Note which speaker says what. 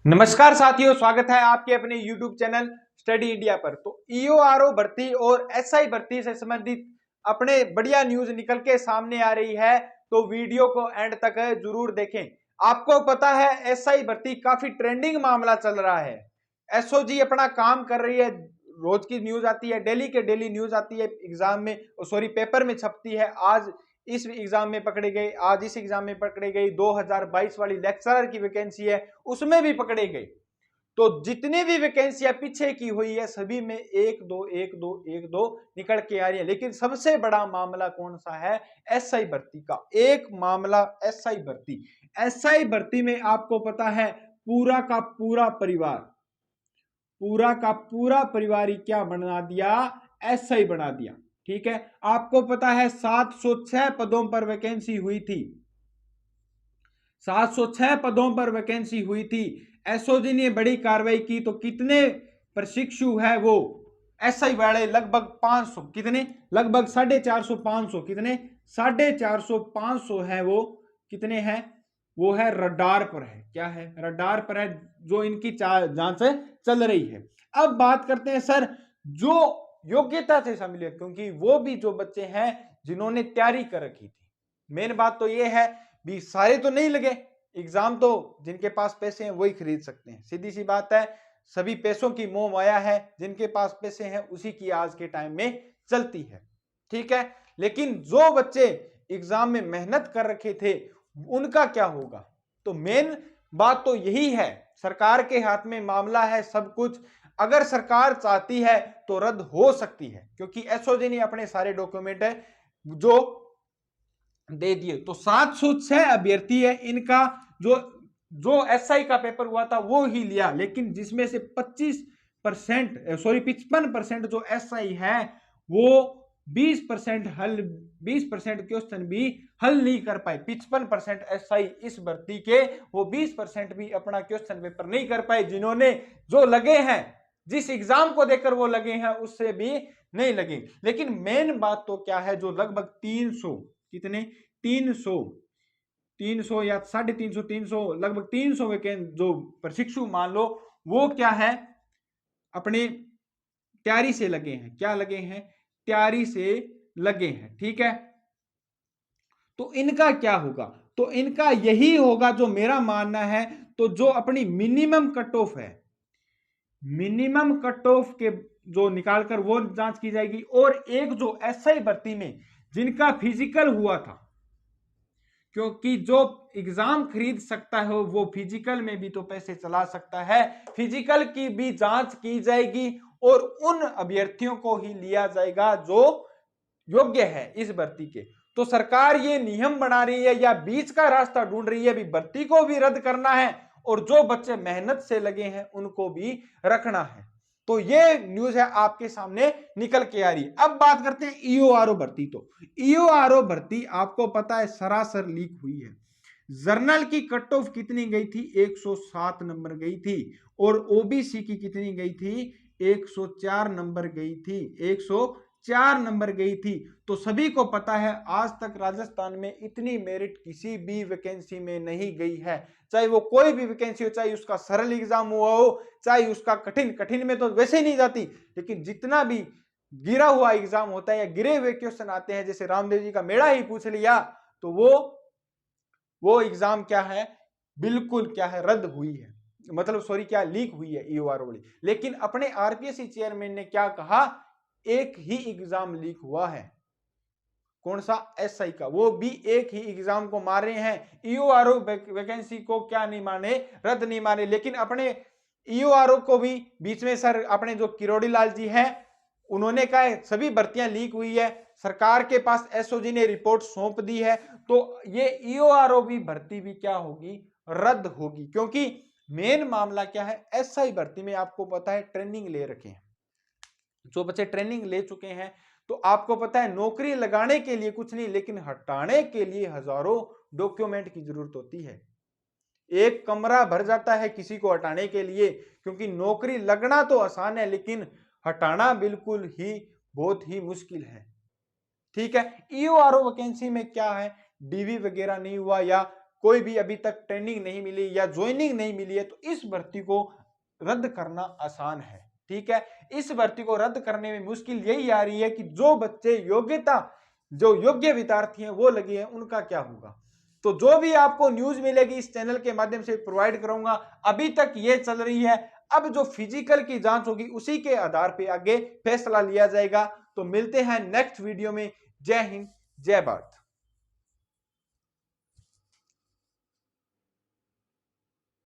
Speaker 1: नमस्कार साथियों, स्वागत है आपके अपने YouTube चैनल स्टडी इंडिया पर। तो ईओआरओ भर्ती और एसआई भर्ती से संबंधित अपने बढ़िया न्यूज निकल के सामने आ रही है, तो वीडियो को एंड तक जरूर देखें। आपको पता है एसआई भर्ती काफी ट्रेंडिंग मामला चल रहा है। एसओजी अपना काम कर रही है, रोज की न्यूज आती है, डेली के डेली न्यूज आती है, एग्जाम में पेपर में छपती है। आज इस एग्जाम में पकड़े गए, आज इस एग्जाम में पकड़े गई, 2022 वाली लेक्चरर की वैकेंसी है उसमें भी पकड़े गए। तो जितनी भी वैकेंसियां पीछे की हुई है सभी में एक दो निकल के आ रही है। लेकिन सबसे बड़ा मामला कौन सा है? एसआई भर्ती का। एक मामला एसआई भर्ती में आपको पता है पूरा का पूरा परिवार ही क्या बना दिया? एसआई बना दिया। ठीक है, आपको पता है 706 पदों पर वैकेंसी हुई थी। 706 पदों पर वैकेंसी हुई थी। एसओजी ने बड़ी कार्रवाई की तो कितने प्रशिक्षु है वो एसआई वाले? लगभग 500। कितने? लगभग 450 500। कितने? 450 500 है वो। कितने हैं? वो है रडार पर है। क्या है? रडार पर है, जो इनकी जांच चल रही है। अब बात करते हैं सर जो योग्यता से शामिल है, क्योंकि वो भी जो बच्चे हैं जिन्होंने तैयारी कर रखी थी। मेन बात तो ये है भी सारे तो नहीं लगे एग्जाम, तो जिनके पास पैसे हैं वही खरीद सकते हैं। सीधी सी बात है, सभी पैसों की मोह माया है, जिनके पास पैसे हैं उसी की आज के टाइम में चलती है। ठीक है, लेकिन जो बच्चे एग्जाम में मेहनत कर रखे थे उनका क्या होगा? तो मेन बात तो यही है, सरकार के हाथ में मामला है सब कुछ। अगर सरकार चाहती है तो रद्द हो सकती है, क्योंकि एसओजी ने अपने सारे डॉक्यूमेंट है जो दे दिए। तो 706 अभ्यर्थी है, इनका जो जो एसआई का पेपर हुआ था वो ही लिया, लेकिन जिसमें से 55% जो एसआई है वो 20% क्वेश्चन भी हल नहीं कर पाए। 55% एसआई इस भर्ती के, वो 20% भी अपना क्वेश्चन पेपर नहीं कर पाए। जिन्होंने जो लगे हैं, जिस एग्जाम को देकर वो लगे हैं उससे भी नहीं लगे। लेकिन मेन बात तो क्या है, जो लगभग 300, कितने? 300 या 350 लगभग 300 जो प्रशिक्षु मान लो, वो क्या है? अपनी तैयारी से लगे हैं। क्या लगे हैं? तैयारी से लगे हैं। ठीक है, तो इनका क्या होगा? तो इनका यही होगा जो मेरा मानना है, तो जो अपनी मिनिमम कट ऑफ है, मिनिमम कट ऑफ के जो निकालकर वो जांच की जाएगी। और एक जो एसआई भर्ती में जिनका फिजिकल हुआ था, क्योंकि जो एग्जाम खरीद सकता है वो फिजिकल में भी तो पैसे चला सकता है, फिजिकल की भी जांच की जाएगी और उन अभ्यर्थियों को ही लिया जाएगा जो योग्य है इस भर्ती के। तो सरकार ये नियम बना रही है या बीच का रास्ता ढूंढ रही है, भी भर्ती को भी रद्द करना है और जो बच्चे मेहनत से लगे हैं उनको भी रखना है। तो ये न्यूज है आपके सामने निकल के आ रही है। अब बात करते हैं ईओआरओ भर्ती। तो ईओआरओ भर्ती आपको पता है सरासर लीक हुई है। जर्नल की कट ऑफ कितनी गई थी? 107 नंबर गई थी। और ओबीसी की कितनी गई थी? 104 नंबर गई थी। 104 नंबर गई थी। तो सभी को पता है आज तक राजस्थान में इतनी मेरिट किसी भी वैकेंसी में नहीं गई है। चाहे वो कोई भी वैकेंसी हो, चाहे उसका सरल एग्जाम हुआ हो, चाहे उसका कठिन में तो वैसे ही नहीं जाती, लेकिन जितना भी गिरा हुआ एग्जाम होता है या गिरे हुए क्वेश्चन आते हैं, जैसे रामदेव जी का मेड़ा ही पूछ लिया, तो वो एग्जाम क्या है? बिल्कुल क्या है? रद्द हुई है, मतलब सॉरी क्या लीक हुई है ईओआरओ वाली। लेकिन अपने आरपीएससी चेयरमैन ने क्या कहा? एक ही एग्जाम लीक हुआ है। कौन सा? एसआई का। वो भी एक ही एग्जाम को मार रहे हैं, ईओआरओ वैकेंसी को क्या नहीं माने? रद्द नहीं माने। लेकिन अपने ईओआरओ को भी बीच में सर अपने जो किरोड़ी लाल जी हैं उन्होंने कहा सभी भर्तियां लीक हुई है, सरकार के पास एसओजी ने रिपोर्ट सौंप दी है, तो ये ईओआरओ भी भर्ती भी क्या होगी? रद्द होगी। क्योंकि मेन मामला क्या है, एसआई भर्ती में आपको पता है ट्रेनिंग ले रखे हैं, जो बच्चे ट्रेनिंग ले चुके हैं, तो आपको पता है नौकरी लगाने के लिए कुछ नहीं, लेकिन हटाने के लिए हजारों डॉक्यूमेंट की जरूरत होती है। एक कमरा भर जाता है किसी को हटाने के लिए, क्योंकि नौकरी लगना तो आसान है लेकिन हटाना बिल्कुल ही बहुत ही मुश्किल है। ठीक है, ईओआरओ वैकेंसी में क्या है? डीवी वगैरह नहीं हुआ या कोई भी अभी तक ट्रेनिंग नहीं मिली या ज्वाइनिंग नहीं मिली है, तो इस भर्ती को रद्द करना आसान है। ठीक है, इस भर्ती को रद्द करने में मुश्किल यही आ रही है कि जो बच्चे जो योग्य विद्यार्थी हैं वो लगे हैं, उनका क्या होगा। तो जो भी आपको न्यूज मिलेगी इस चैनल के माध्यम से प्रोवाइड करूंगा। अभी तक ये चल रही है, अब जो फिजिकल की जांच होगी उसी के आधार पे आगे फैसला लिया जाएगा। तो मिलते हैं नेक्स्ट वीडियो में। जय हिंद, जय भारत।